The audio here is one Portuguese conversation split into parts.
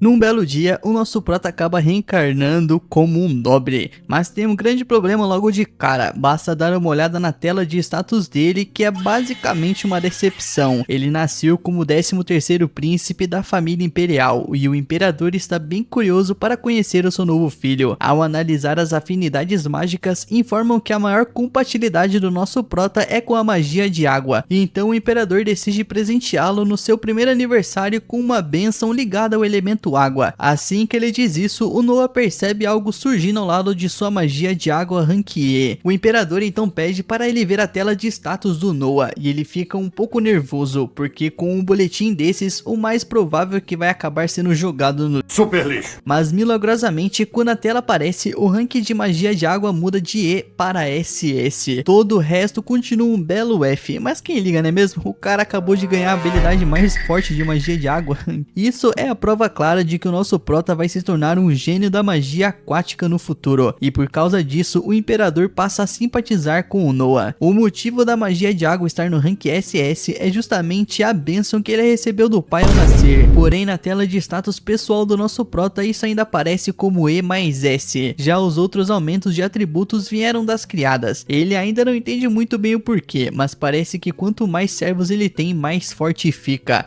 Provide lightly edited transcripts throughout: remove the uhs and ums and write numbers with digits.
Num belo dia, o nosso prota acaba reencarnando como um nobre, mas tem um grande problema logo de cara. Basta dar uma olhada na tela de status dele, que é basicamente uma decepção. Ele nasceu como o 13º príncipe da família imperial, e o imperador está bem curioso para conhecer o seu novo filho. Ao analisar as afinidades mágicas, informam que a maior compatibilidade do nosso prota é com a magia de água, e então o imperador decide presenteá-lo no seu primeiro aniversário com uma bênção ligada ao elemento água. Assim que ele diz isso, o Noah percebe algo surgindo ao lado de sua magia de água rank E. O imperador então pede para ele ver a tela de status do Noah, e ele fica um pouco nervoso, porque com um boletim desses, o mais provável é que vai acabar sendo jogado no super lixo. Mas milagrosamente, quando a tela aparece, o rank de magia de água muda de E para SS. Todo o resto continua um belo F, mas quem liga, não é mesmo? O cara acabou de ganhar a habilidade mais forte de magia de água. Isso é a prova clara de que o nosso prota vai se tornar um gênio da magia aquática no futuro, e por causa disso o imperador passa a simpatizar com o Noah. O motivo da magia de água estar no rank SS é justamente a bênção que ele recebeu do pai ao nascer, porém na tela de status pessoal do nosso prota isso ainda aparece como E mais S. Já os outros aumentos de atributos vieram das criadas. Ele ainda não entende muito bem o porquê, mas parece que quanto mais servos ele tem, mais forte fica.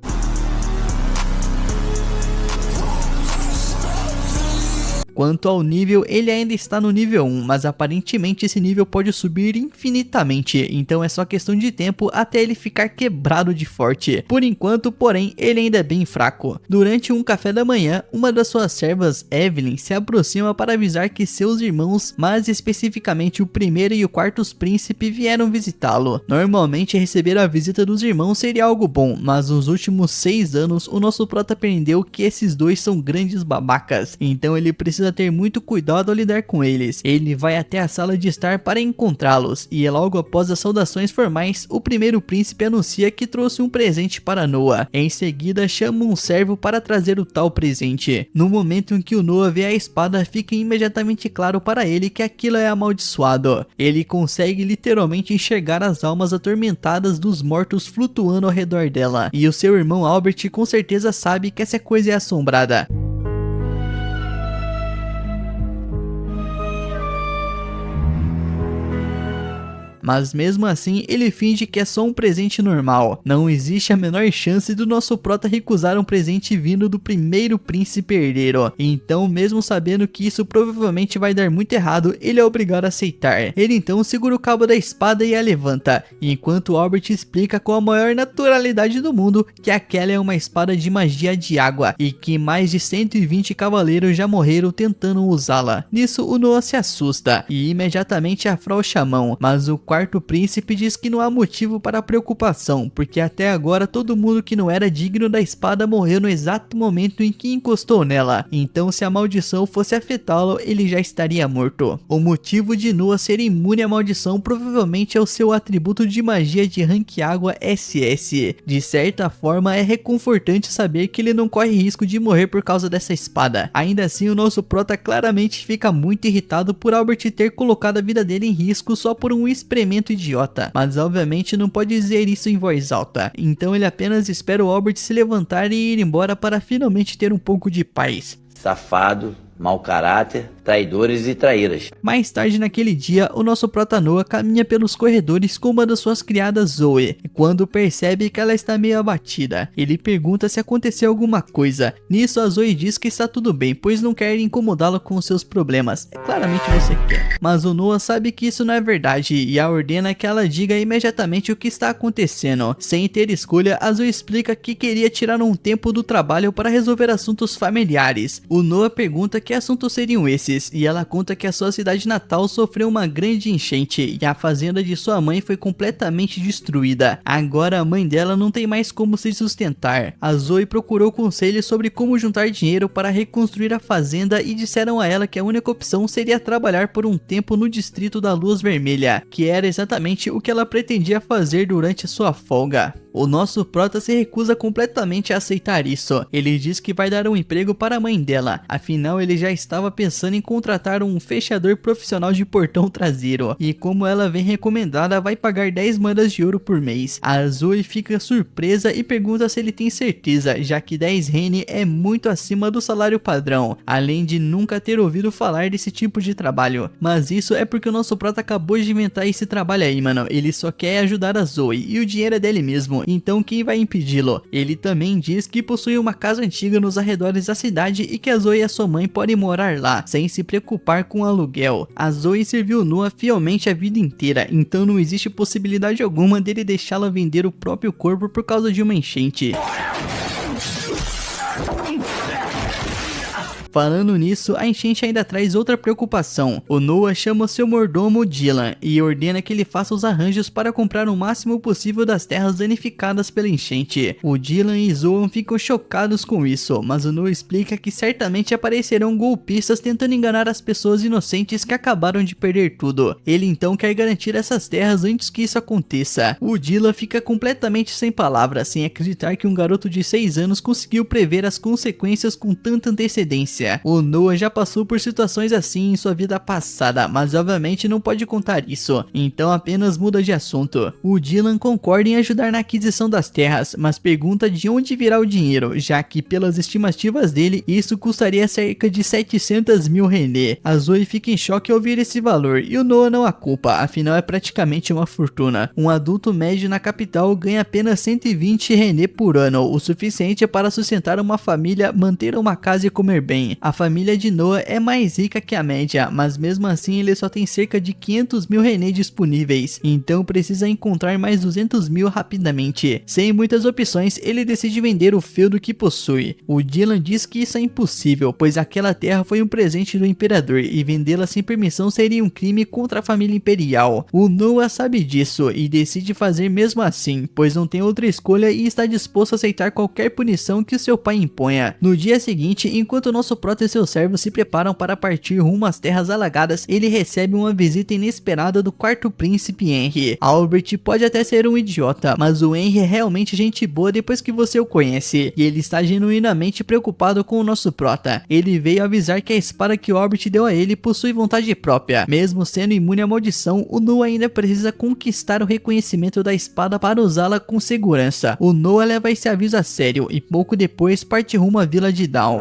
Quanto ao nível, ele ainda está no nível 1, mas aparentemente esse nível pode subir infinitamente, então é só questão de tempo até ele ficar quebrado de forte. Por enquanto, porém, ele ainda é bem fraco. Durante um café da manhã, uma das suas servas, Evelyn, se aproxima para avisar que seus irmãos, mais especificamente o primeiro e o quarto príncipe, vieram visitá-lo. Normalmente receber a visita dos irmãos seria algo bom, mas nos últimos 6 anos o nosso prota aprendeu que esses dois são grandes babacas, então ele precisa ter muito cuidado ao lidar com eles. Ele vai até a sala de estar para encontrá-los, e logo após as saudações formais, o primeiro príncipe anuncia que trouxe um presente para Noah. Em seguida chama um servo para trazer o tal presente. No momento em que o Noah vê a espada, fica imediatamente claro para ele que aquilo é amaldiçoado. Ele consegue literalmente enxergar as almas atormentadas dos mortos flutuando ao redor dela, e o seu irmão Albert com certeza sabe que essa coisa é assombrada. Mas mesmo assim ele finge que é só um presente normal. Não existe a menor chance do nosso prota recusar um presente vindo do primeiro príncipe herdeiro. Então, mesmo sabendo que isso provavelmente vai dar muito errado, ele é obrigado a aceitar. Ele então segura o cabo da espada e a levanta, enquanto Albert explica com a maior naturalidade do mundo que aquela é uma espada de magia de água, e que mais de 120 cavaleiros já morreram tentando usá-la. Nisso o Noah se assusta, e imediatamente afrouxa a mão, mas o quarto príncipe diz que não há motivo para preocupação, porque até agora todo mundo que não era digno da espada morreu no exato momento em que encostou nela, então se a maldição fosse afetá-lo, ele já estaria morto. O motivo de Noah ser imune à maldição provavelmente é o seu atributo de magia de rank água SS. De certa forma é reconfortante saber que ele não corre risco de morrer por causa dessa espada. Ainda assim o nosso prota claramente fica muito irritado por Albert ter colocado a vida dele em risco só por um experimento idiota, mas obviamente não pode dizer isso em voz alta, então ele apenas espera o Albert se levantar e ir embora para finalmente ter um pouco de paz. Safado, mau caráter, traidores e traíras. Mais tarde naquele dia, o nosso prota Noah caminha pelos corredores com uma das suas criadas, Zoe, e quando percebe que ela está meio abatida, ele pergunta se aconteceu alguma coisa. Nisso a Zoe diz que está tudo bem, pois não quer incomodá-lo com seus problemas. Claramente você quer. Mas o Noah sabe que isso não é verdade e a ordena que ela diga imediatamente o que está acontecendo. Sem ter escolha, a Zoe explica que queria tirar um tempo do trabalho para resolver assuntos familiares. O Noah pergunta que assuntos seriam esses, e ela conta que a sua cidade natal sofreu uma grande enchente e a fazenda de sua mãe foi completamente destruída. Agora a mãe dela não tem mais como se sustentar. A Zoe procurou conselhos sobre como juntar dinheiro para reconstruir a fazenda e disseram a ela que a única opção seria trabalhar por um tempo no distrito da Luz Vermelha, que era exatamente o que ela pretendia fazer durante sua folga. O nosso prota se recusa completamente a aceitar isso. Ele diz que vai dar um emprego para a mãe dela, afinal ele ele já estava pensando em contratar um fechador profissional de portão traseiro, e como ela vem recomendada, vai pagar 10 moedas de ouro por mês. A Zoe fica surpresa e pergunta se ele tem certeza, já que 10 rene é muito acima do salário padrão, além de nunca ter ouvido falar desse tipo de trabalho. Mas isso é porque o nosso prota acabou de inventar esse trabalho aí, mano. Ele só quer ajudar a Zoe e o dinheiro é dele mesmo, então quem vai impedi-lo? Ele também diz que possui uma casa antiga nos arredores da cidade e que a Zoe e a sua mãe podem morar lá, sem se preocupar com o aluguel. A Zoe serviu Noah fielmente a vida inteira, então não existe possibilidade alguma dele deixá-la vender o próprio corpo por causa de uma enchente. Falando nisso, a enchente ainda traz outra preocupação. O Noah chama seu mordomo Dylan e ordena que ele faça os arranjos para comprar o máximo possível das terras danificadas pela enchente. O Dylan e Zoan ficam chocados com isso, mas o Noah explica que certamente aparecerão golpistas tentando enganar as pessoas inocentes que acabaram de perder tudo. Ele então quer garantir essas terras antes que isso aconteça. O Dylan fica completamente sem palavras, sem acreditar que um garoto de 6 anos conseguiu prever as consequências com tanta antecedência. O Noah já passou por situações assim em sua vida passada, mas obviamente não pode contar isso, então apenas muda de assunto. O Dylan concorda em ajudar na aquisição das terras, mas pergunta de onde virá o dinheiro, já que pelas estimativas dele, isso custaria cerca de 700 mil rené. A Zoe fica em choque ao ouvir esse valor, e o Noah não a culpa, afinal é praticamente uma fortuna. Um adulto médio na capital ganha apenas 120 rené por ano, o suficiente para sustentar uma família, manter uma casa e comer bem. A família de Noah é mais rica que a média, mas mesmo assim ele só tem cerca de 500 mil rené disponíveis, então precisa encontrar mais 200 mil rapidamente. Sem muitas opções, ele decide vender o feudo que possui. O Dylan diz que isso é impossível, pois aquela terra foi um presente do imperador e vendê-la sem permissão seria um crime contra a família imperial. O Noah sabe disso e decide fazer mesmo assim, pois não tem outra escolha e está disposto a aceitar qualquer punição que seu pai imponha. No dia seguinte, enquanto o nosso prota e seus servos se preparam para partir rumo às terras alagadas, ele recebe uma visita inesperada do quarto príncipe Henry. Albert pode até ser um idiota, mas o Henry é realmente gente boa depois que você o conhece, e ele está genuinamente preocupado com o nosso prota. Ele veio avisar que a espada que o Albert deu a ele possui vontade própria. Mesmo sendo imune à maldição, o Noah ainda precisa conquistar o reconhecimento da espada para usá-la com segurança. O Noah leva esse aviso a sério e pouco depois parte rumo à vila de Dawn.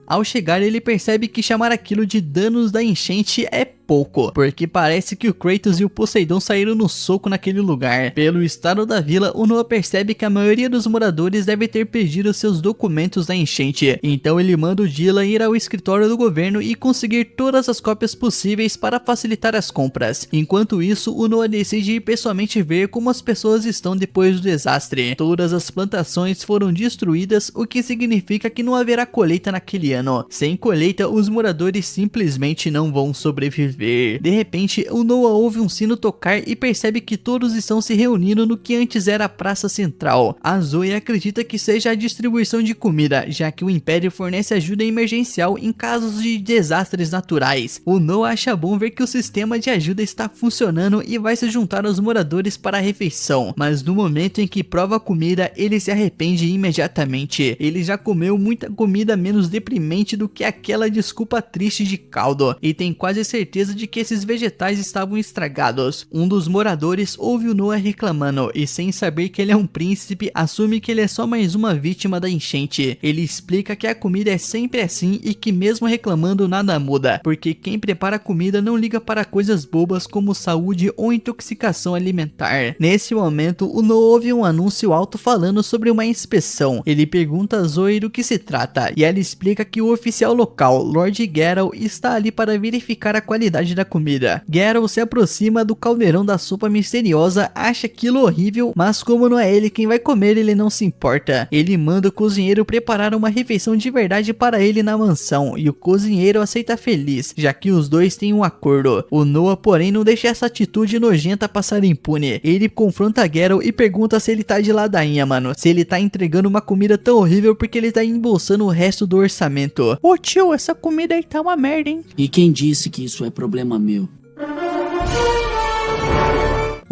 Ao chegar, ele percebe que chamar aquilo de danos da enchente é pouco, porque parece que o Kratos e o Poseidon saíram no soco naquele lugar. Pelo estado da vila, o Noah percebe que a maioria dos moradores deve ter perdido seus documentos da enchente, então ele manda o Dylan ir ao escritório do governo e conseguir todas as cópias possíveis para facilitar as compras. Enquanto isso, o Noah decide ir pessoalmente ver como as pessoas estão depois do desastre. Todas as plantações foram destruídas, o que significa que não haverá colheita naquele ano. Sem colheita, os moradores simplesmente não vão sobreviver. De repente, o Noah ouve um sino tocar e percebe que todos estão se reunindo no que antes era a praça central. A Zoe acredita que seja a distribuição de comida, já que o Império fornece ajuda emergencial em casos de desastres naturais. O Noah acha bom ver que o sistema de ajuda está funcionando e vai se juntar aos moradores para a refeição, mas no momento em que prova a comida, ele se arrepende imediatamente. Ele já comeu muita comida menos deprimente do que aquela desculpa triste de caldo, e tem quase certeza de que esses vegetais estavam estragados. Um dos moradores ouve o Noah reclamando e, sem saber que ele é um príncipe, assume que ele é só mais uma vítima da enchente. Ele explica que a comida é sempre assim e que mesmo reclamando nada muda, porque quem prepara comida não liga para coisas bobas como saúde ou intoxicação alimentar. Nesse momento, o Noah ouve um anúncio alto falando sobre uma inspeção. Ele pergunta a Zoe do que se trata e ela explica que o oficial local, Lord Geralt, está ali para verificar a qualidade da comida. Geralt se aproxima do caldeirão da sopa misteriosa, acha aquilo horrível, mas como não é ele quem vai comer, ele não se importa. Ele manda o cozinheiro preparar uma refeição de verdade para ele na mansão, e o cozinheiro aceita feliz, já que os dois têm um acordo. O Noah, porém, não deixa essa atitude nojenta passar impune. Ele confronta Geralt e pergunta se ele tá de ladainha, mano. Se ele tá entregando uma comida tão horrível porque ele tá embolsando o resto do orçamento. Ô tio, essa comida aí tá uma merda, hein? E quem disse que isso é problema meu?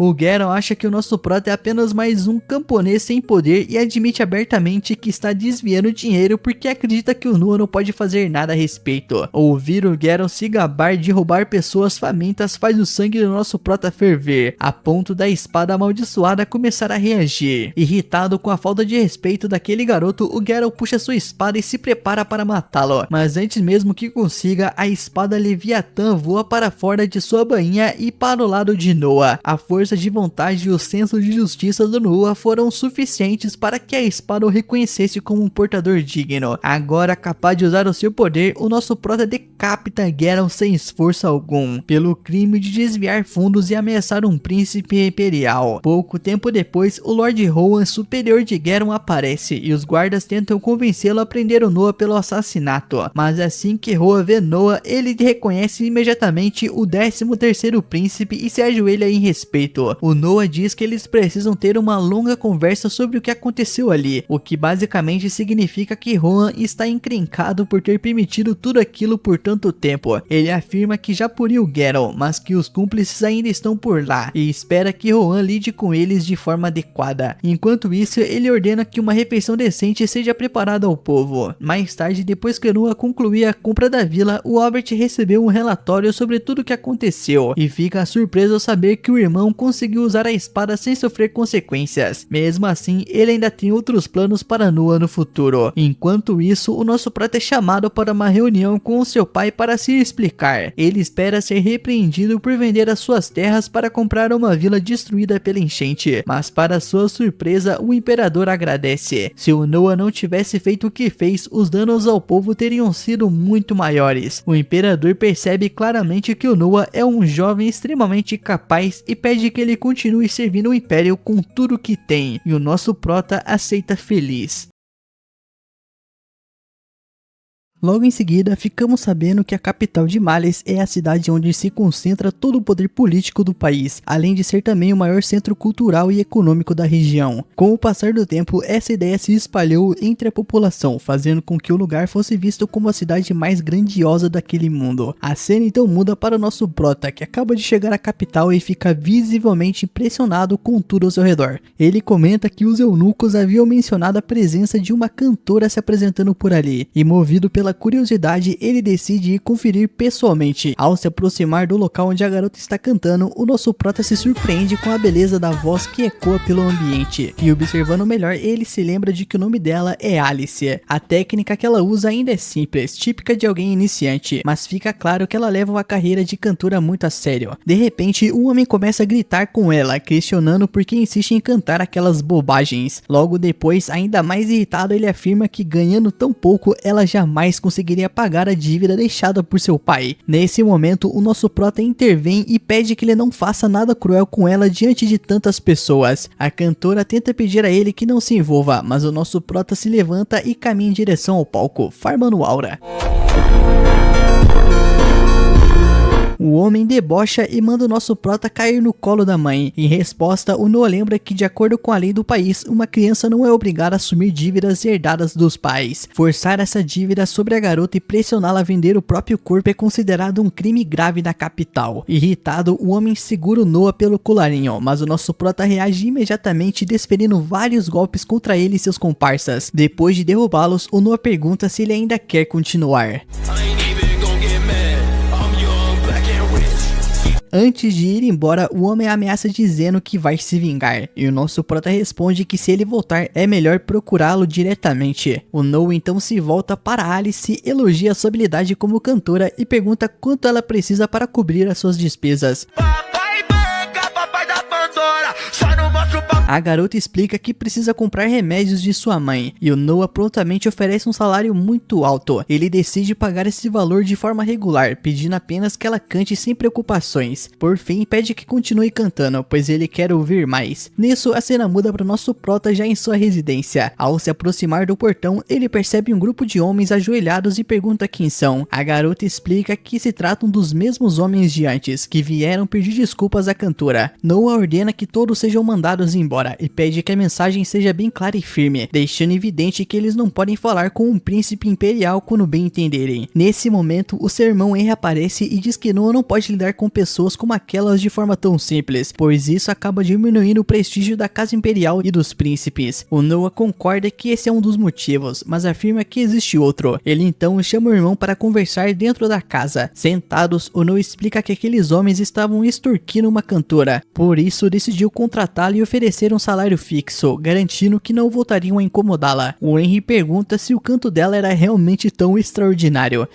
O Garon acha que o nosso prota é apenas mais um camponês sem poder e admite abertamente que está desviando dinheiro porque acredita que o Noah não pode fazer nada a respeito. Ouvir o Garon se gabar de roubar pessoas famintas faz o sangue do nosso prota ferver, a ponto da espada amaldiçoada começar a reagir. Irritado com a falta de respeito daquele garoto, o Garon puxa sua espada e se prepara para matá-lo, mas antes mesmo que consiga, a espada Leviatã voa para fora de sua bainha e para o lado de Noah. A força de vontade e o senso de justiça do Noah foram suficientes para que a espada o reconhecesse como um portador digno. Agora capaz de usar o seu poder, o nosso prota decapita Garon sem esforço algum, pelo crime de desviar fundos e ameaçar um príncipe imperial. Pouco tempo depois, o Lord Rohan, superior de Garon, aparece e os guardas tentam convencê-lo a prender o Noah pelo assassinato, mas assim que Rohan vê Noah, ele reconhece imediatamente o 13º príncipe e se ajoelha em respeito. O Noah diz que eles precisam ter uma longa conversa sobre o que aconteceu ali, o que basicamente significa que Rohan está encrencado por ter permitido tudo aquilo por tanto tempo. Ele afirma que já puniu Garon, mas que os cúmplices ainda estão por lá e espera que Rohan lide com eles de forma adequada. Enquanto isso, ele ordena que uma refeição decente seja preparada ao povo. Mais tarde, depois que Noah concluir a compra da vila, o Albert recebeu um relatório sobre tudo o que aconteceu e fica surpreso ao saber que o irmão conseguiu usar a espada sem sofrer consequências. Mesmo assim, ele ainda tem outros planos para Noah no futuro. Enquanto isso, o nosso prota é chamado para uma reunião com o seu pai para se explicar. Ele espera ser repreendido por vender as suas terras para comprar uma vila destruída pela enchente, mas para sua surpresa, o imperador agradece. Se o Noah não tivesse feito o que fez, os danos ao povo teriam sido muito maiores. O imperador percebe claramente que o Noah é um jovem extremamente capaz e pede que ele continue servindo o império com tudo que tem, e o nosso prota aceita feliz. Logo em seguida, ficamos sabendo que a capital de Males é a cidade onde se concentra todo o poder político do país, além de ser também o maior centro cultural e econômico da região. Com o passar do tempo, essa ideia se espalhou entre a população, fazendo com que o lugar fosse visto como a cidade mais grandiosa daquele mundo. A cena então muda para o nosso prota, que acaba de chegar à capital e fica visivelmente impressionado com tudo ao seu redor. Ele comenta que os eunucos haviam mencionado a presença de uma cantora se apresentando por ali, e movido pela curiosidade, ele decide ir conferir pessoalmente. Ao se aproximar do local onde a garota está cantando, o nosso prota se surpreende com a beleza da voz que ecoa pelo ambiente, e observando melhor, ele se lembra de que o nome dela é Alice. A técnica que ela usa ainda é simples, típica de alguém iniciante, mas fica claro que ela leva uma carreira de cantora muito a sério. De repente, um homem começa a gritar com ela, questionando por que insiste em cantar aquelas bobagens. Logo depois, ainda mais irritado, ele afirma que ganhando tão pouco, ela jamais conseguiria pagar a dívida deixada por seu pai. Nesse momento, o nosso prota intervém e pede que ele não faça nada cruel com ela diante de tantas pessoas. A cantora tenta pedir a ele que não se envolva, mas o nosso prota se levanta e caminha em direção ao palco, farmando aura. O homem debocha e manda o nosso prota cair no colo da mãe. Em resposta, o Noah lembra que, de acordo com a lei do país, uma criança não é obrigada a assumir dívidas herdadas dos pais. Forçar essa dívida sobre a garota e pressioná-la a vender o próprio corpo é considerado um crime grave na capital. Irritado, o homem segura o Noah pelo colarinho, mas o nosso prota reage imediatamente, desferindo vários golpes contra ele e seus comparsas. Depois de derrubá-los, o Noah pergunta se ele ainda quer continuar. Antes de ir embora, o homem ameaça dizendo que vai se vingar, e o nosso prota responde que se ele voltar é melhor procurá-lo diretamente. O Noah então se volta para Alice, elogia sua habilidade como cantora e pergunta quanto ela precisa para cobrir as suas despesas. A garota explica que precisa comprar remédios de sua mãe, e o Noah prontamente oferece um salário muito alto. Ele decide pagar esse valor de forma regular, pedindo apenas que ela cante sem preocupações. Por fim, pede que continue cantando, pois ele quer ouvir mais. Nisso, a cena muda para o nosso prota já em sua residência. Ao se aproximar do portão, ele percebe um grupo de homens ajoelhados e pergunta quem são. A garota explica que se tratam dos mesmos homens de antes, que vieram pedir desculpas à cantora. Noah ordena que todos sejam mandados embora. embora e pede que a mensagem seja bem clara e firme, deixando evidente que eles não podem falar com um príncipe imperial quando bem entenderem. Nesse momento, o seu irmão Henry aparece e diz que Noah não pode lidar com pessoas como aquelas de forma tão simples, pois isso acaba diminuindo o prestígio da casa imperial e dos príncipes. O Noah concorda que esse é um dos motivos, mas afirma que existe outro. Ele então chama o irmão para conversar dentro da casa. Sentados, o Noah explica que aqueles homens estavam extorquindo uma cantora, por isso decidiu contratá-la e oferecer um salário fixo, garantindo que não voltariam a incomodá-la. O Henry pergunta se o canto dela era realmente tão extraordinário.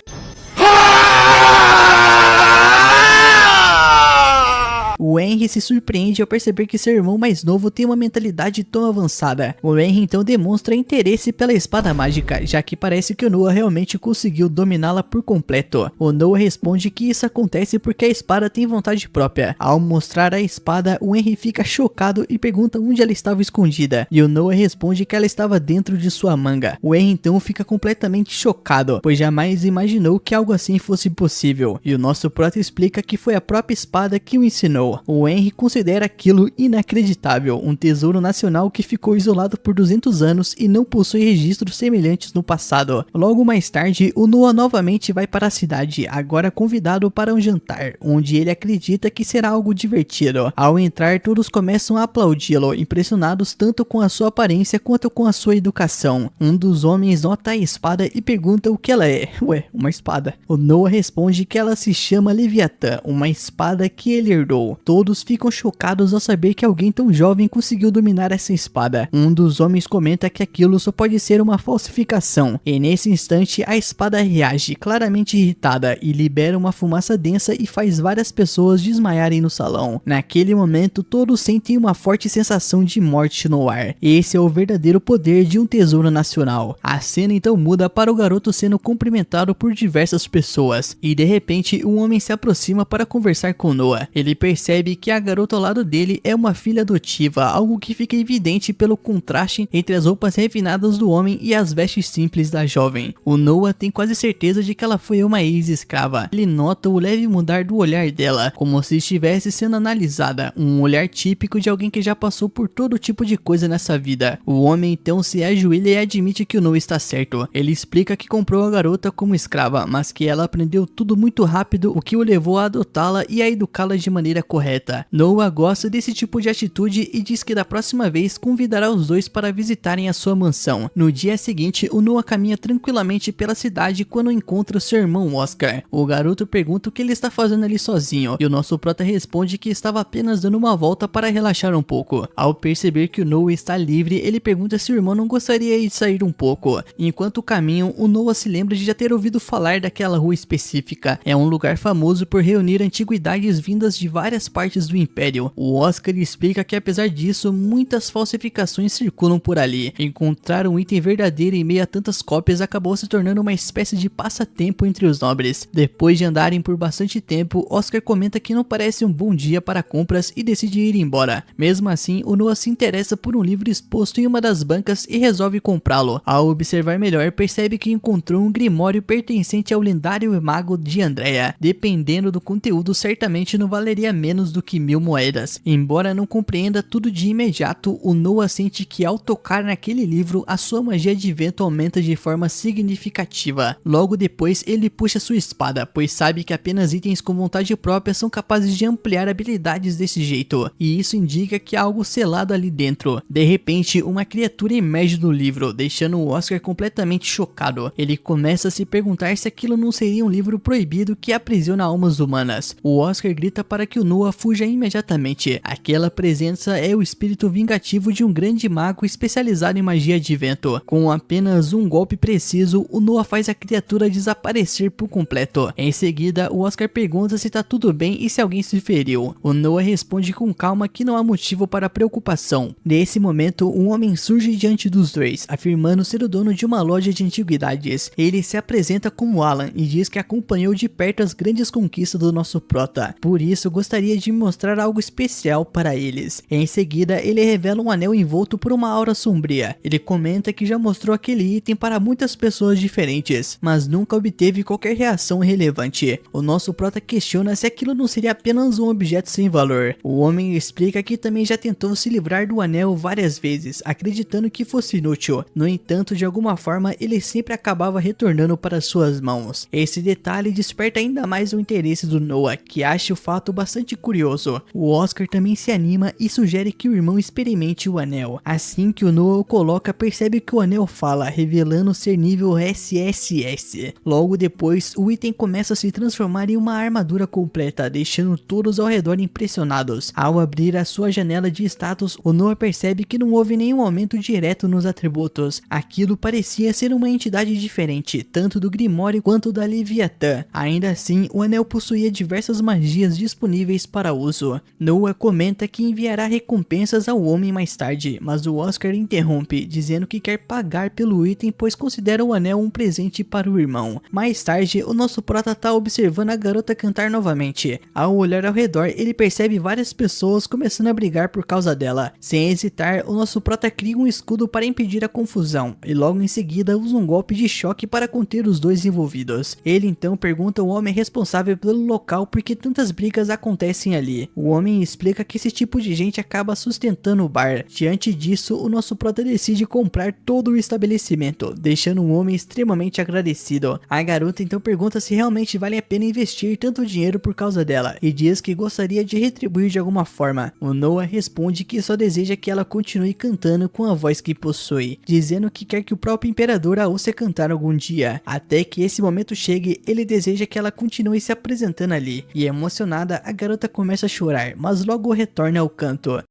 O Henry se surpreende ao perceber que seu irmão mais novo tem uma mentalidade tão avançada. O Henry então demonstra interesse pela espada mágica, já que parece que o Noah realmente conseguiu dominá-la por completo. O Noah responde que isso acontece porque a espada tem vontade própria. Ao mostrar a espada, o Henry fica chocado e pergunta onde ela estava escondida, e o Noah responde que ela estava dentro de sua manga. O Henry então fica completamente chocado, pois jamais imaginou que algo assim fosse possível, e o nosso prota explica que foi a própria espada que o ensinou. O Henry considera aquilo inacreditável, um tesouro nacional que ficou isolado por 200 anos e não possui registros semelhantes no passado. Logo mais tarde, o Noah novamente vai para a cidade, agora convidado para um jantar, onde ele acredita que será algo divertido. Ao entrar, todos começam a aplaudi-lo, impressionados tanto com a sua aparência quanto com a sua educação. Um dos homens nota a espada e pergunta o que ela é. Ué, uma espada. O Noah responde que ela se chama Leviatã, uma espada que ele herdou. Todos ficam chocados ao saber que alguém tão jovem conseguiu dominar essa espada. Um dos homens comenta que aquilo só pode ser uma falsificação, e nesse instante a espada reage, claramente irritada, e libera uma fumaça densa e faz várias pessoas desmaiarem no salão. Naquele momento, todos sentem uma forte sensação de morte no ar. Esse é o verdadeiro poder de um tesouro nacional. A cena então muda para o garoto sendo cumprimentado por diversas pessoas, e de repente um homem se aproxima para conversar com Noah. Ele percebe que a garota ao lado dele é uma filha adotiva, algo que fica evidente pelo contraste entre as roupas refinadas do homem e as vestes simples da jovem. O Noah tem quase certeza de que ela foi uma ex-escrava. Ele nota o leve mudar do olhar dela, como se estivesse sendo analisada, um olhar típico de alguém que já passou por todo tipo de coisa nessa vida. O homem então se ajoelha e admite que o Noah está certo. Ele explica que comprou a garota como escrava, mas que ela aprendeu tudo muito rápido, o que o levou a adotá-la e a educá-la de maneira correta. Noah gosta desse tipo de atitude e diz que da próxima vez convidará os dois para visitarem a sua mansão. No dia seguinte, o Noah caminha tranquilamente pela cidade quando encontra o seu irmão Oscar. O garoto pergunta o que ele está fazendo ali sozinho, e o nosso prota responde que estava apenas dando uma volta para relaxar um pouco. Ao perceber que o Noah está livre, ele pergunta se o irmão não gostaria de sair um pouco. Enquanto caminham, o Noah se lembra de já ter ouvido falar daquela rua específica. É um lugar famoso por reunir antiguidades vindas de várias partes do Império. O Oscar explica que apesar disso, muitas falsificações circulam por ali. Encontrar um item verdadeiro em meio a tantas cópias acabou se tornando uma espécie de passatempo entre os nobres. Depois de andarem por bastante tempo, Oscar comenta que não parece um bom dia para compras e decide ir embora. Mesmo assim, o Noah se interessa por um livro exposto em uma das bancas e resolve comprá-lo. Ao observar melhor, percebe que encontrou um grimório pertencente ao lendário mago de Andrea. Dependendo do conteúdo, certamente não valeria menos do que 1000 moedas. Embora não compreenda tudo de imediato, o Noah sente que ao tocar naquele livro, a sua magia de vento aumenta de forma significativa. Logo depois, ele puxa sua espada, pois sabe que apenas itens com vontade própria são capazes de ampliar habilidades desse jeito, e isso indica que há algo selado ali dentro. De repente, uma criatura emerge do livro, deixando o Oscar completamente chocado. Ele começa a se perguntar se aquilo não seria um livro proibido que aprisiona almas humanas. O Oscar grita para que o Noah fuja imediatamente. Aquela presença é o espírito vingativo de um grande mago especializado em magia de vento. Com apenas um golpe preciso, o Noah faz a criatura desaparecer por completo. Em seguida, o Oscar pergunta se tá tudo bem e se alguém se feriu. O Noah responde com calma que não há motivo para preocupação. Nesse momento, um homem surge diante dos dois, afirmando ser o dono de uma loja de antiguidades. Ele se apresenta como Alan e diz que acompanhou de perto as grandes conquistas do nosso prota. Por isso, gostaria de de mostrar algo especial para eles. Em seguida, ele revela um anel envolto por uma aura sombria. Ele comenta que já mostrou aquele item para muitas pessoas diferentes, mas nunca obteve qualquer reação relevante. O nosso prota questiona se aquilo não seria apenas um objeto sem valor. O homem explica que também já tentou se livrar do anel várias vezes, acreditando que fosse inútil. No entanto, de alguma forma, ele sempre acabava retornando para suas mãos. Esse detalhe desperta ainda mais o interesse do Noah, que acha o fato bastante curioso. O Oscar também se anima e sugere que o irmão experimente o anel. Assim que o Noah o coloca, percebe que o anel fala, revelando ser nível SSS. Logo depois, o item começa a se transformar em uma armadura completa, deixando todos ao redor impressionados. Ao abrir a sua janela de status, o Noah percebe que não houve nenhum aumento direto nos atributos. Aquilo parecia ser uma entidade diferente, tanto do Grimório quanto da Leviatã. Ainda assim, o anel possuía diversas magias disponíveis para uso. Noah comenta que enviará recompensas ao homem mais tarde, mas o Oscar interrompe, dizendo que quer pagar pelo item, pois considera o anel um presente para o irmão. Mais tarde, o nosso prota está observando a garota cantar novamente. Ao olhar ao redor, ele percebe várias pessoas começando a brigar por causa dela. Sem hesitar, o nosso prota cria um escudo para impedir a confusão, e logo em seguida usa um golpe de choque para conter os dois envolvidos. Ele então pergunta ao homem responsável pelo local por que tantas brigas acontecem ali. O homem explica que esse tipo de gente acaba sustentando o bar. Diante disso, o nosso prota decide comprar todo o estabelecimento, deixando o homem extremamente agradecido. A garota então pergunta se realmente vale a pena investir tanto dinheiro por causa dela, e diz que gostaria de retribuir de alguma forma. O Noah responde que só deseja que ela continue cantando com a voz que possui, dizendo que quer que o próprio imperador a ouça cantar algum dia. Até que esse momento chegue, ele deseja que ela continue se apresentando ali, e emocionada, a garota começa a chorar, mas logo retorna ao canto.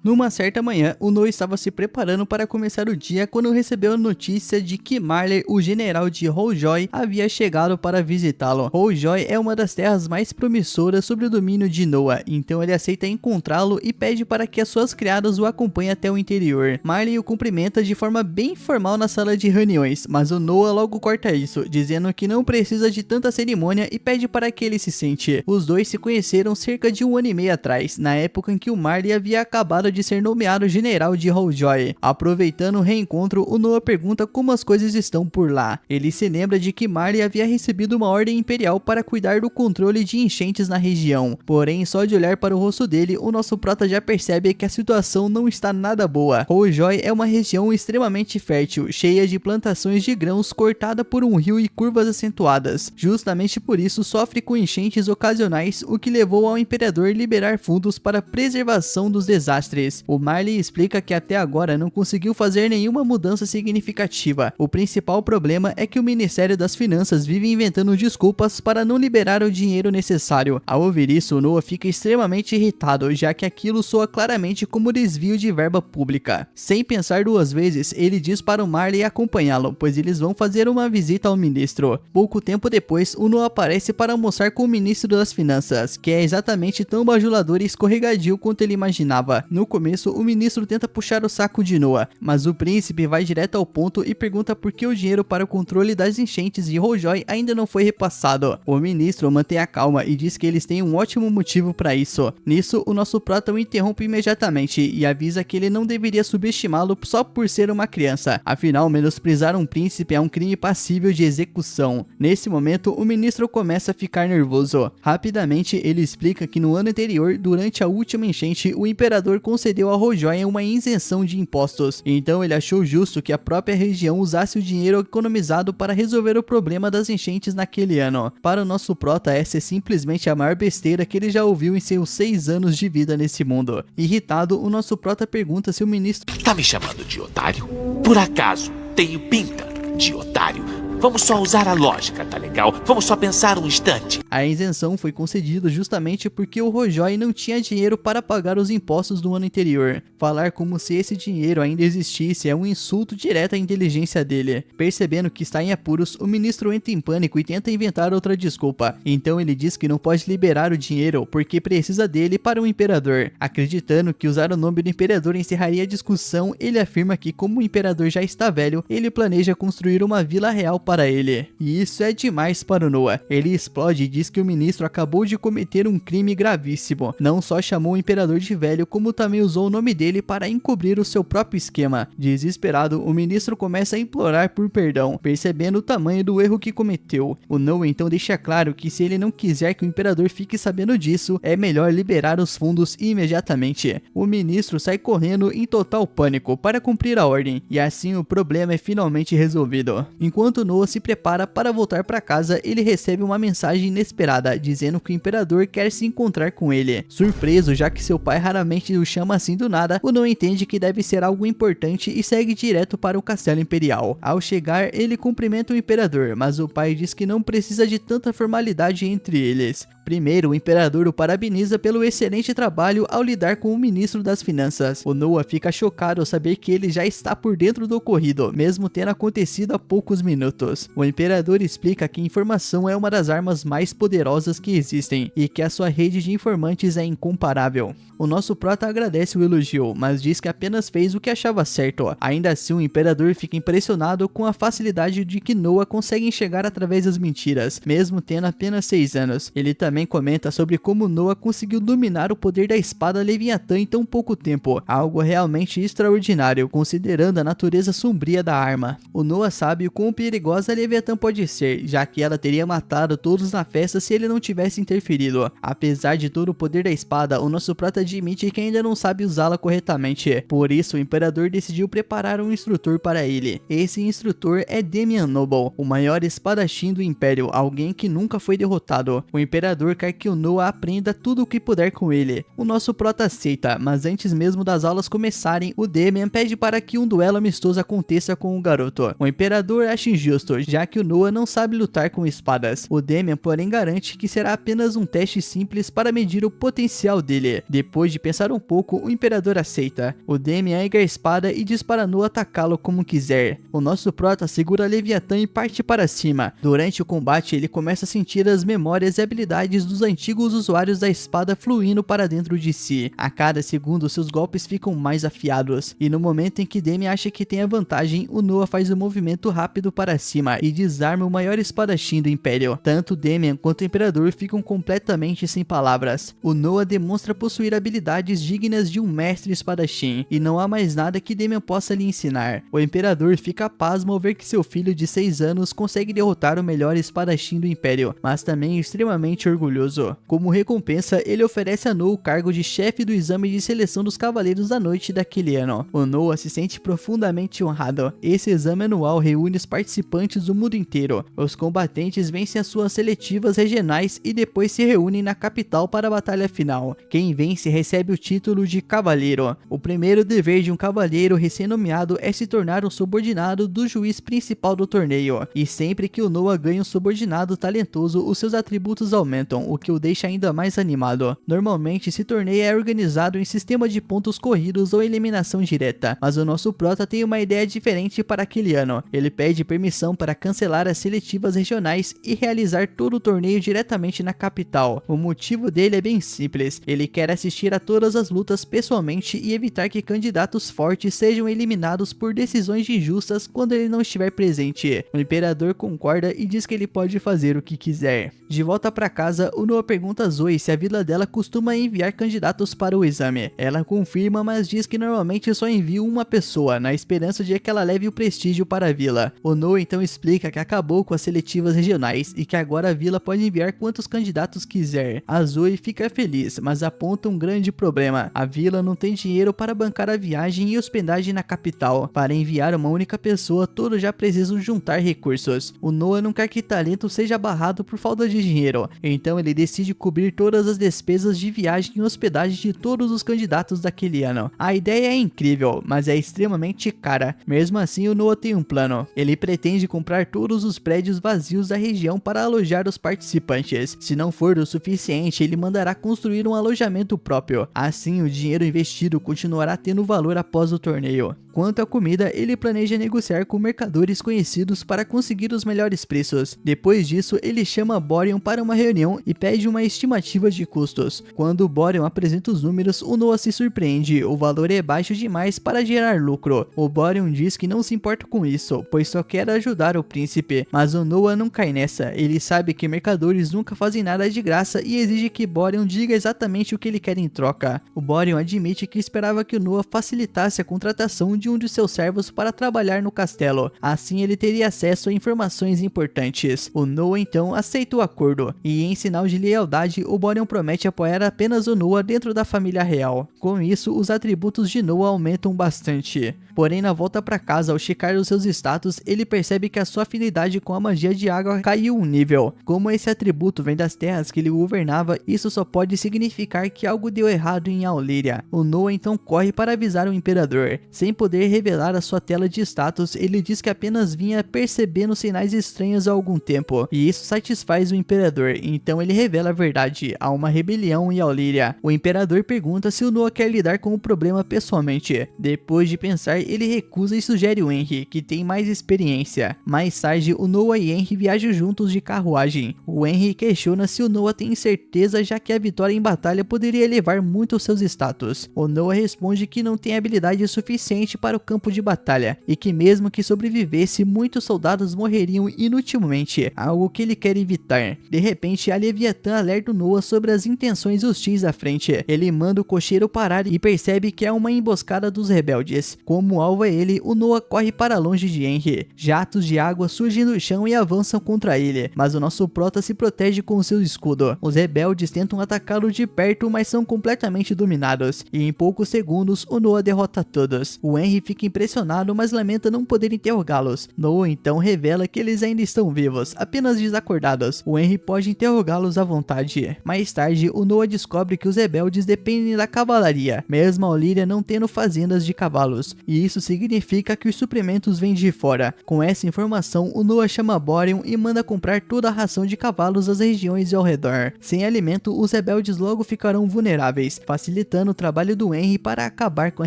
Numa certa manhã, o Noah estava se preparando para começar o dia quando recebeu a notícia de que Marley, o general de Holljoy, havia chegado para visitá-lo. Holljoy é uma das terras mais promissoras sobre o domínio de Noah, então ele aceita encontrá-lo e pede para que as suas criadas o acompanhem até o interior. Marley o cumprimenta de forma bem formal na sala de reuniões, mas o Noah logo corta isso, dizendo que não precisa de tanta cerimônia e pede para que ele se sente. Os dois se conheceram cerca de 1 ano e meio atrás, na época em que o Marley havia acabado de ser nomeado general de Holljoy. Aproveitando o reencontro, o Noah pergunta como as coisas estão por lá. Ele se lembra de que Marley havia recebido uma ordem imperial para cuidar do controle de enchentes na região. Porém, só de olhar para o rosto dele, o nosso prota já percebe que a situação não está nada boa. Holljoy é uma região extremamente fértil, cheia de plantações de grãos, cortada por um rio e curvas acentuadas. Justamente por isso sofre com enchentes ocasionais, o que levou ao imperador liberar fundos para a preservação dos desastres. O Marley explica que até agora não conseguiu fazer nenhuma mudança significativa. O principal problema é que o Ministério das Finanças vive inventando desculpas para não liberar o dinheiro necessário. Ao ouvir isso, Noah fica extremamente irritado, já que aquilo soa claramente como desvio de verba pública. Sem pensar duas vezes, ele diz para o Marley acompanhá-lo, pois eles vão fazer uma visita ao ministro. Pouco tempo depois, o Noah aparece para almoçar com o ministro das Finanças, que é exatamente tão bajulador e escorregadio quanto ele imaginava. No começo, o ministro tenta puxar o saco de Noah, mas o príncipe vai direto ao ponto e pergunta por que o dinheiro para o controle das enchentes de Holljoy ainda não foi repassado. O ministro mantém a calma e diz que eles têm um ótimo motivo para isso. Nisso, o nosso prota o interrompe imediatamente e avisa que ele não deveria subestimá-lo só por ser uma criança. Afinal, menosprezar um príncipe é um crime passível de execução. Nesse momento, o ministro começa a ficar nervoso. Rapidamente, ele explica que no ano anterior, durante a última enchente, o imperador concedeu a Holljoy uma isenção de impostos. Então ele achou justo que a própria região usasse o dinheiro economizado para resolver o problema das enchentes naquele ano. Para o nosso prota, essa é simplesmente a maior besteira que ele já ouviu em seus 6 anos de vida nesse mundo. Irritado, o nosso prota pergunta se o ministro tá me chamando de otário? Por acaso tenho pinta de otário? Vamos só usar a lógica, tá legal? Vamos só pensar um instante. A isenção foi concedida justamente porque o Holljoy não tinha dinheiro para pagar os impostos do ano anterior. Falar como se esse dinheiro ainda existisse é um insulto direto à inteligência dele. Percebendo que está em apuros, o ministro entra em pânico e tenta inventar outra desculpa. Então ele diz que não pode liberar o dinheiro porque precisa dele para o imperador. Acreditando que usar o nome do imperador encerraria a discussão, ele afirma que como o imperador já está velho, ele planeja construir uma vila real para ele. E isso é demais para o Noah. Ele explode e diz que o ministro acabou de cometer um crime gravíssimo. Não só chamou o imperador de velho, como também usou o nome dele para encobrir o seu próprio esquema. Desesperado, o ministro começa a implorar por perdão, percebendo o tamanho do erro que cometeu. O Noah então deixa claro que se ele não quiser que o imperador fique sabendo disso, é melhor liberar os fundos imediatamente. O ministro sai correndo em total pânico para cumprir a ordem, e assim o problema é finalmente resolvido. Enquanto Noah se prepara para voltar para casa, ele recebe uma mensagem inesperada, dizendo que o imperador quer se encontrar com ele. Surpreso, já que seu pai raramente o chama assim do nada, o Noah entende que deve ser algo importante e segue direto para o castelo imperial. Ao chegar, ele cumprimenta o imperador, mas o pai diz que não precisa de tanta formalidade entre eles. Primeiro, o imperador o parabeniza pelo excelente trabalho ao lidar com o ministro das finanças. O Noah fica chocado ao saber que ele já está por dentro do ocorrido, mesmo tendo acontecido há poucos minutos. O imperador explica que informação é uma das armas mais poderosas que existem e que a sua rede de informantes é incomparável. O nosso prota agradece o elogio, mas diz que apenas fez o que achava certo. Ainda assim, o imperador fica impressionado com a facilidade de que Noah consegue enxergar através das mentiras, mesmo tendo apenas 6 anos. Ele também comenta sobre como Noah conseguiu dominar o poder da espada Leviatã em tão pouco tempo, algo realmente extraordinário, considerando a natureza sombria da arma. O Noah sabe o quão perigosa a Leviatã pode ser, já que ela teria matado todos na festa se ele não tivesse interferido. Apesar de todo o poder da espada, o nosso prota admite que ainda não sabe usá-la corretamente. Por isso, o imperador decidiu preparar um instrutor para ele. Esse instrutor é Damian Noble, o maior espadachim do Império, alguém que nunca foi derrotado. O imperador quer que o Noah aprenda tudo o que puder com ele. O nosso prota aceita, mas antes mesmo das aulas começarem, o Damian pede para que um duelo amistoso aconteça com o garoto. O imperador acha injusto, já que o Noah não sabe lutar com espadas. O Damian, porém, garante que será apenas um teste simples para medir o potencial dele. Depois de pensar um pouco, o imperador aceita. O Damian ergue a espada e diz para Noah atacá-lo como quiser. O nosso prota segura a Leviatã e parte para cima. Durante o combate, ele começa a sentir as memórias e habilidades dos antigos usuários da espada fluindo para dentro de si. A cada segundo, seus golpes ficam mais afiados. E no momento em que Damian acha que tem a vantagem, o Noah faz um movimento rápido para cima e desarma o maior espadachim do Império. Tanto Damian quanto o imperador ficam completamente sem palavras. O Noah demonstra possuir habilidades dignas de um mestre espadachim, e não há mais nada que Damian possa lhe ensinar. O imperador fica pasmo ao ver que seu filho de 6 anos consegue derrotar o melhor espadachim do Império, mas também extremamente orgulhoso. Como recompensa, ele oferece a Noah o cargo de chefe do exame de seleção dos Cavaleiros da Noite daquele ano. O Noah se sente profundamente honrado. Esse exame anual reúne os participantes do mundo inteiro. Os combatentes vencem as suas seletivas regionais e depois se reúnem na capital para a batalha final. Quem vence recebe o título de cavaleiro. O primeiro dever de um cavaleiro recém-nomeado é se tornar um subordinado do juiz principal do torneio. E sempre que o Noah ganha um subordinado talentoso, os seus atributos aumentam, o que o deixa ainda mais animado. Normalmente, esse torneio é organizado em sistema de pontos corridos ou eliminação direta, mas o nosso prota tem uma ideia diferente para aquele ano. Ele pede permissão para cancelar as seletivas regionais e realizar todo o torneio diretamente na capital. O motivo dele é bem simples: ele quer assistir a todas as lutas pessoalmente e evitar que candidatos fortes sejam eliminados por decisões injustas quando ele não estiver presente. O imperador concorda e diz que ele pode fazer o que quiser. De volta para casa, o Noah pergunta a Zoe se a vila dela costuma enviar candidatos para o exame. Ela confirma, mas diz que normalmente só envia uma pessoa, na esperança de que ela leve o prestígio para a vila. O Noah então explica que acabou com as seletivas regionais e que agora a vila pode enviar quantos candidatos quiser. A Zoe fica feliz, mas aponta um grande problema: a vila não tem dinheiro para bancar a viagem e hospedagem na capital. Para enviar uma única pessoa, todos já precisam juntar recursos. O Noah não quer que talento seja barrado por falta de dinheiro, então ele decide cobrir todas as despesas de viagem e hospedagem de todos os candidatos daquele ano. A ideia é incrível, mas é extremamente cara. Mesmo assim, o Noah tem um plano. Ele pretende comprar todos os prédios vazios da região para alojar os participantes. Se não for o suficiente, ele mandará construir um alojamento próprio. Assim, o dinheiro investido continuará tendo valor após o torneio. Quanto à comida, ele planeja negociar com mercadores conhecidos para conseguir os melhores preços. Depois disso, ele chama Borion para uma reunião e pede uma estimativa de custos. Quando Borion apresenta os números, o Noah se surpreende, o valor é baixo demais para gerar lucro. O Borion diz que não se importa com isso, pois só quer ajudar o príncipe, mas o Noah não cai nessa. Ele sabe que mercadores nunca fazem nada de graça e exige que Borion diga exatamente o que ele quer em troca. O Borion admite que esperava que o Noah facilitasse a contratação de um de seus servos para trabalhar no castelo, assim ele teria acesso a informações importantes. O Noah então aceita o acordo, e em sinal de lealdade, o Borion promete apoiar apenas o Noah dentro da família real. Com isso, os atributos de Noah aumentam bastante. Porém, na volta para casa, ao checar os seus status, ele percebe que a sua afinidade com a magia de água caiu um nível. Como esse atributo vem das terras que ele governava, isso só pode significar que algo deu errado em Aulíria. O Noah então corre para avisar o imperador. Sem poder revelar a sua tela de status, ele diz que apenas vinha percebendo sinais estranhos há algum tempo, e isso satisfaz o imperador, então ele revela a verdade: há uma rebelião em Aulíria. O imperador pergunta se o Noah quer lidar com o problema pessoalmente. Depois de pensar, ele recusa e sugere o Henry, que tem mais experiência. Mais tarde, o Noah e Henry viajam juntos de carruagem. O Henry questiona se o Noah tem certeza, já que a vitória em batalha poderia elevar muito seus status. O Noah responde que não tem habilidade suficiente para o campo de batalha, e que mesmo que sobrevivesse, muitos soldados morreriam inutilmente, algo que ele quer evitar. De repente, a Leviatã alerta o Noah sobre as intenções hostis à frente. Ele manda o cocheiro parar e percebe que é uma emboscada dos rebeldes. Como alvo é ele, o Noah corre para longe de Henry. Jatos de água surgem do chão e avançam contra ele, mas o nosso prota se protege com seu escudo. Os rebeldes tentam atacá-lo de perto, mas são completamente dominados, e em poucos segundos o Noah derrota todos. O Henry fica impressionado, mas lamenta não poder interrogá-los. Noah então revela que eles ainda estão vivos, apenas desacordados. O Henry pode interrogá-los à vontade. Mais tarde, o Noah descobre que os rebeldes dependem da cavalaria, mesmo a Aulíria não tendo fazendas de cavalos, e isso significa que os suprimentos vêm de fora. Com essa informação, o Noah chama Borion e manda comprar toda a ração de cavalos das regiões ao redor. Sem alimento, os rebeldes logo ficarão vulneráveis, facilitando o trabalho do Henry para acabar com a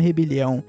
rebelião.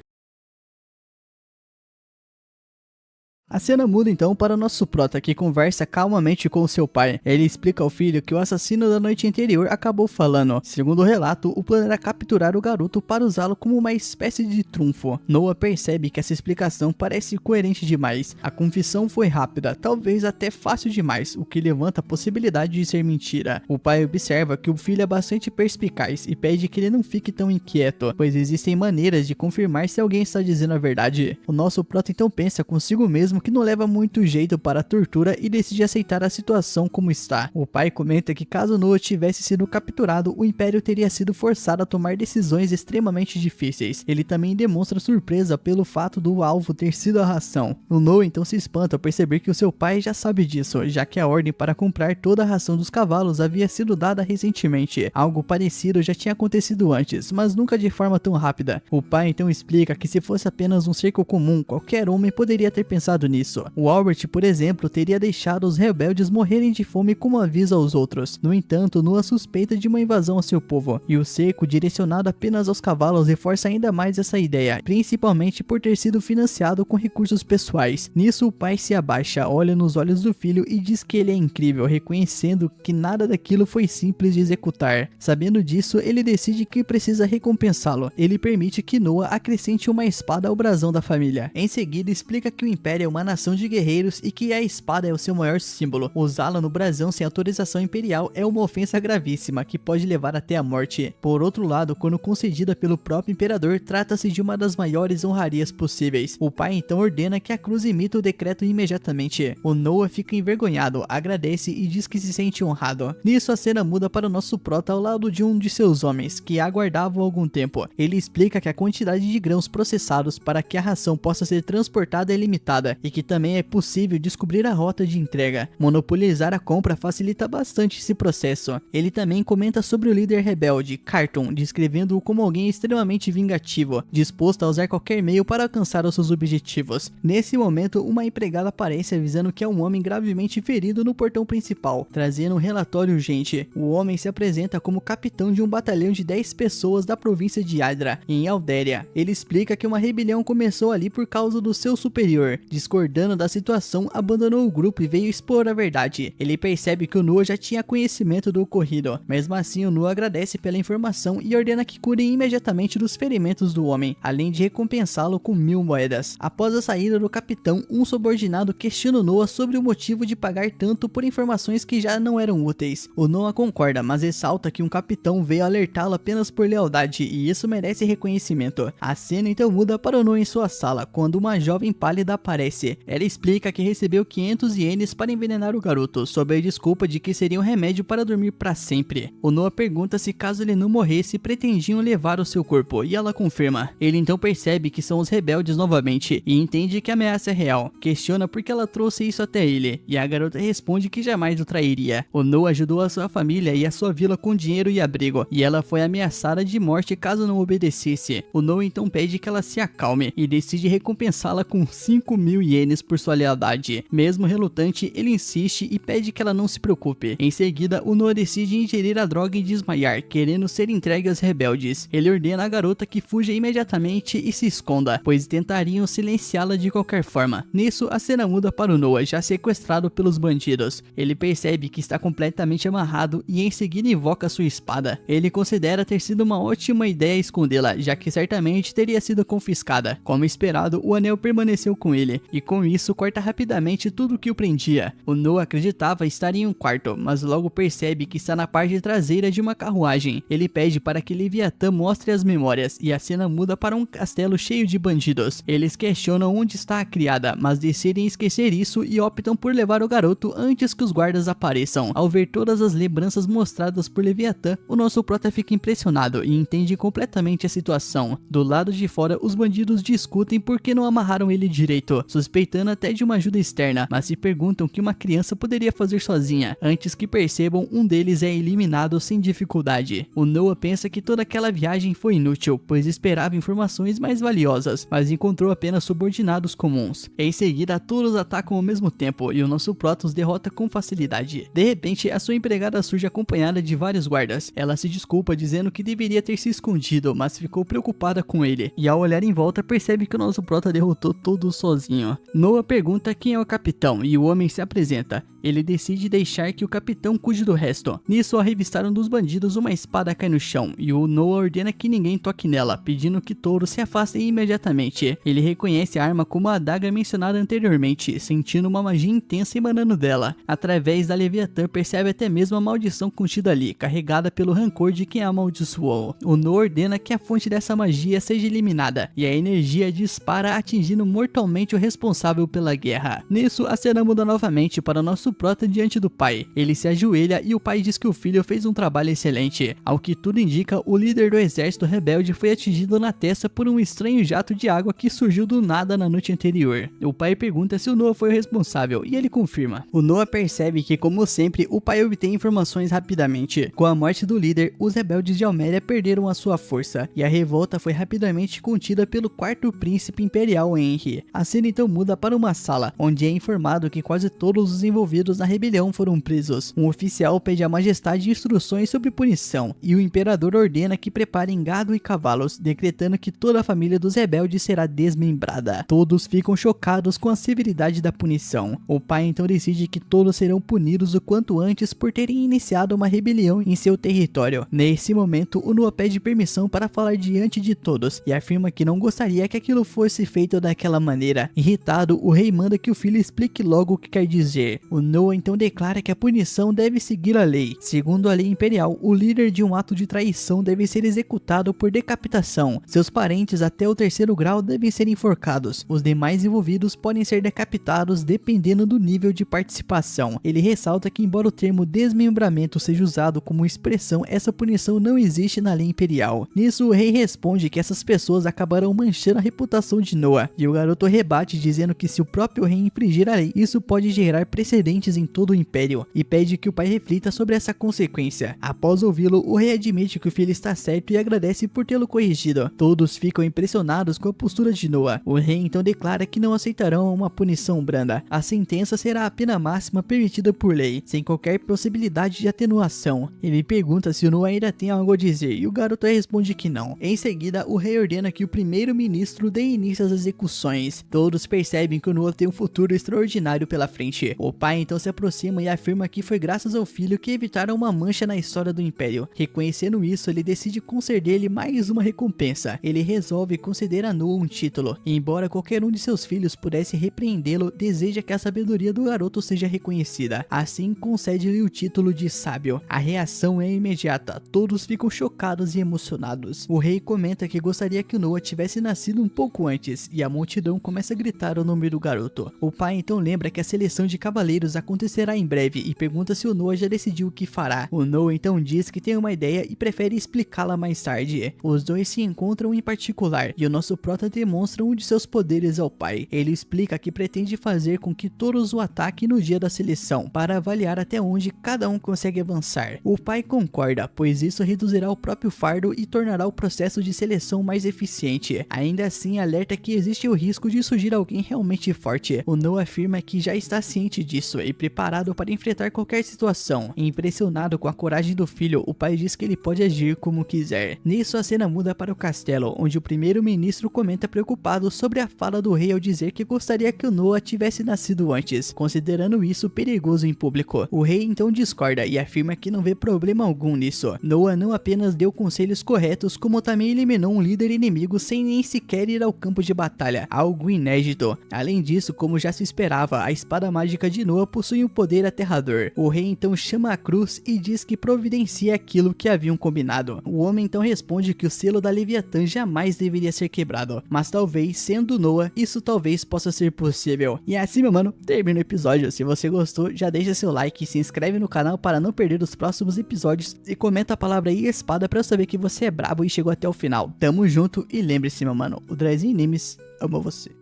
A cena muda então para o nosso prota, que conversa calmamente com seu pai. Ele explica ao filho que o assassino da noite anterior acabou falando. Segundo o relato, o plano era capturar o garoto para usá-lo como uma espécie de trunfo. Noah percebe que essa explicação parece coerente demais. A confissão foi rápida, talvez até fácil demais, o que levanta a possibilidade de ser mentira. O pai observa que o filho é bastante perspicaz e pede que ele não fique tão inquieto, pois existem maneiras de confirmar se alguém está dizendo a verdade. O nosso prota então pensa consigo mesmo que não leva muito jeito para a tortura e decide aceitar a situação como está. O pai comenta que caso Noah tivesse sido capturado, o Império teria sido forçado a tomar decisões extremamente difíceis. Ele também demonstra surpresa pelo fato do alvo ter sido a ração. O Noah então se espanta ao perceber que o seu pai já sabe disso, já que a ordem para comprar toda a ração dos cavalos havia sido dada recentemente. Algo parecido já tinha acontecido antes, mas nunca de forma tão rápida. O pai então explica que se fosse apenas um cerco comum, qualquer homem poderia ter pensado nisso. O Albert, por exemplo, teria deixado os rebeldes morrerem de fome como aviso aos outros. No entanto, Noah suspeita de uma invasão ao seu povo, e o cerco direcionado apenas aos cavalos reforça ainda mais essa ideia, principalmente por ter sido financiado com recursos pessoais. Nisso, o pai se abaixa, olha nos olhos do filho e diz que ele é incrível, reconhecendo que nada daquilo foi simples de executar. Sabendo disso, ele decide que precisa recompensá-lo. Ele permite que Noah acrescente uma espada ao brasão da família. Em seguida, explica que o Império é uma nação de guerreiros e que a espada é o seu maior símbolo. Usá-la no brasão sem autorização imperial é uma ofensa gravíssima que pode levar até a morte. Por outro lado, quando concedida pelo próprio imperador, trata-se de uma das maiores honrarias possíveis. O pai então ordena que a cruz imita o decreto imediatamente. O Noah fica envergonhado, agradece e diz que se sente honrado. Nisso, a cena muda para o nosso prota ao lado de um de seus homens, que aguardavam algum tempo. Ele explica que a quantidade de grãos processados para que a ração possa ser transportada é limitada, e que também é possível descobrir a rota de entrega. Monopolizar a compra facilita bastante esse processo. Ele também comenta sobre o líder rebelde, Carton, descrevendo-o como alguém extremamente vingativo, disposto a usar qualquer meio para alcançar os seus objetivos. Nesse momento, uma empregada aparece avisando que há um homem gravemente ferido no portão principal, trazendo um relatório urgente. O homem se apresenta como capitão de um batalhão de 10 pessoas da província de Hydra, em Aldéria. Ele explica que uma rebelião começou ali por causa do seu superior. Discordando da situação, abandonou o grupo e veio expor a verdade. Ele percebe que o Noah já tinha conhecimento do ocorrido. Mesmo assim, o Noah agradece pela informação e ordena que curem imediatamente dos ferimentos do homem, além de recompensá-lo com 1000 moedas. Após a saída do capitão, um subordinado questiona o Noah sobre o motivo de pagar tanto por informações que já não eram úteis. O Noah concorda, mas ressalta que um capitão veio alertá-lo apenas por lealdade e isso merece reconhecimento. A cena então muda para o Noah em sua sala, quando uma jovem pálida aparece. Ela explica que recebeu 500 ienes para envenenar o garoto, sob a desculpa de que seria um remédio para dormir para sempre. O Noah pergunta se caso ele não morresse, pretendiam levar o seu corpo, e ela confirma. Ele então percebe que são os rebeldes novamente, e entende que a ameaça é real. Questiona por que ela trouxe isso até ele, e a garota responde que jamais o trairia. O Noah ajudou a sua família e a sua vila com dinheiro e abrigo, e ela foi ameaçada de morte caso não obedecesse. O Noah então pede que ela se acalme, e decide recompensá-la com 5.000 ienes por sua lealdade. Mesmo relutante, ele insiste e pede que ela não se preocupe. Em seguida, o Noah decide ingerir a droga e desmaiar, querendo ser entregue aos rebeldes. Ele ordena à garota que fuja imediatamente e se esconda, pois tentariam silenciá-la de qualquer forma. Nisso, a cena muda para o Noah, já sequestrado pelos bandidos. Ele percebe que está completamente amarrado e em seguida invoca sua espada. Ele considera ter sido uma ótima ideia escondê-la, já que certamente teria sido confiscada. Como esperado, o anel permaneceu com ele, e com isso corta rapidamente tudo que o prendia. O Noah acreditava estar em um quarto, mas logo percebe que está na parte traseira de uma carruagem. Ele pede para que Leviatã mostre as memórias, e a cena muda para um castelo cheio de bandidos. Eles questionam onde está a criada, mas decidem esquecer isso e optam por levar o garoto antes que os guardas apareçam. Ao ver todas as lembranças mostradas por Leviatã, o nosso prota fica impressionado e entende completamente a situação. Do lado de fora, os bandidos discutem por que não amarraram ele direito, suspeitando até de uma ajuda externa, mas se perguntam o que uma criança poderia fazer sozinha. Antes que percebam, um deles é eliminado sem dificuldade. O Noah pensa que toda aquela viagem foi inútil, pois esperava informações mais valiosas, mas encontrou apenas subordinados comuns. Em seguida, todos atacam ao mesmo tempo e o nosso prota os derrota com facilidade. De repente, a sua empregada surge acompanhada de vários guardas. Ela se desculpa dizendo que deveria ter se escondido, mas ficou preocupada com ele, e ao olhar em volta percebe que o nosso prota derrotou todos sozinho. Noah pergunta quem é o capitão e o homem se apresenta. Ele decide deixar que o capitão cuide do resto. Nisso, ao revistar um dos bandidos, uma espada cai no chão e o Noah ordena que ninguém toque nela, pedindo que todos se afastem imediatamente. Ele reconhece a arma como a adaga mencionada anteriormente, sentindo uma magia intensa emanando dela. Através da Leviatã, percebe até mesmo a maldição contida ali, carregada pelo rancor de quem a amaldiçoou. O Noah ordena que a fonte dessa magia seja eliminada, e a energia dispara, atingindo mortalmente o responsável pela guerra. Nisso, a cena muda novamente para nosso prota diante do pai. Ele se ajoelha e o pai diz que o filho fez um trabalho excelente. Ao que tudo indica, o líder do exército rebelde foi atingido na testa por um estranho jato de água que surgiu do nada na noite anterior. O pai pergunta se o Noah foi o responsável e ele confirma. O Noah percebe que, como sempre, o pai obtém informações rapidamente. Com a morte do líder, os rebeldes de Alméria perderam a sua força e a revolta foi rapidamente contida pelo quarto príncipe imperial Henry. A cena então muda para uma sala, onde é informado que quase todos os envolvidos na rebelião foram presos. Um oficial pede à majestade instruções sobre punição, e o imperador ordena que preparem gado e cavalos, decretando que toda a família dos rebeldes será desmembrada. Todos ficam chocados com a severidade da punição. O pai então decide que todos serão punidos o quanto antes por terem iniciado uma rebelião em seu território. Nesse momento, o Noah pede permissão para falar diante de todos, e afirma que não gostaria que aquilo fosse feito daquela maneira. Irritado, o rei manda que o filho explique logo o que quer dizer. O Noah então declara que a punição deve seguir a lei. Segundo a lei imperial, o líder de um ato de traição deve ser executado por decapitação. Seus parentes até o 3º grau devem ser enforcados. Os demais envolvidos podem ser decapitados dependendo do nível de participação. Ele ressalta que, embora o termo desmembramento seja usado como expressão, essa punição não existe na lei imperial. Nisso, o rei responde que essas pessoas acabarão manchando a reputação de Noah, e o garoto rebate dizendo que se o próprio rei infringir a lei, isso pode gerar precedentes em todo o império, e pede que o pai reflita sobre essa consequência. Após ouvi-lo, o rei admite que o filho está certo e agradece por tê-lo corrigido. Todos ficam impressionados com a postura de Noah. O rei então declara que não aceitarão uma punição branda. A sentença será a pena máxima permitida por lei, sem qualquer possibilidade de atenuação. Ele pergunta se o Noah ainda tem algo a dizer, e o garoto responde que não. Em seguida, o rei ordena que o primeiro-ministro dê início às execuções. Todos percebem que o Noah tem um futuro extraordinário pela frente. O pai então se aproxima e afirma que foi graças ao filho que evitaram uma mancha na história do império. Reconhecendo isso, ele decide conceder-lhe mais uma recompensa. Ele resolve conceder a Noah um título, e embora qualquer um de seus filhos pudesse repreendê-lo, deseja que a sabedoria do garoto seja reconhecida. Assim, concede-lhe o título de sábio. A reação é imediata, todos ficam chocados e emocionados. O rei comenta que gostaria que o Noah tivesse nascido um pouco antes, e a multidão começa a gritar o nome do garoto. O pai então lembra que a seleção de cavaleiros acontecerá em breve e pergunta se o Noah já decidiu o que fará. O Noah então diz que tem uma ideia e prefere explicá-la mais tarde. Os dois se encontram em particular, e o nosso prota demonstra um de seus poderes ao pai. Ele explica que pretende fazer com que todos o ataquem no dia da seleção, para avaliar até onde cada um consegue avançar. O pai concorda, pois isso reduzirá o próprio fardo e tornará o processo de seleção mais eficiente. Ainda assim, alerta que existe o risco de surgir alguém realmente forte. O Noah afirma que já está ciente disso e preparado para enfrentar qualquer situação. Impressionado com a coragem do filho, o pai diz que ele pode agir como quiser. Nisso, a cena muda para o castelo, onde o primeiro-ministro comenta preocupado sobre a fala do rei ao dizer que gostaria que o Noah tivesse nascido antes, considerando isso perigoso em público. O rei então discorda e afirma que não vê problema algum nisso. Noah não apenas deu conselhos corretos, como também eliminou um líder inimigo sem nem sequer ir ao campo de batalha, algo inédito. Além disso, como já se esperava, a espada mágica de Noah possui um poder aterrador. O rei então chama a cruz e diz que providencia aquilo que haviam combinado. O homem então responde que o selo da Leviatã jamais deveria ser quebrado, mas talvez, sendo Noah, isso talvez possa ser possível. E assim, meu mano, termina o episódio. Se você gostou, já deixa seu like, se inscreve no canal para não perder os próximos episódios e comenta a palavra aí espada para eu saber que você é brabo e chegou até o final. Tamo junto e lembre-se, meu mano, o Drezinho Nimes ama você.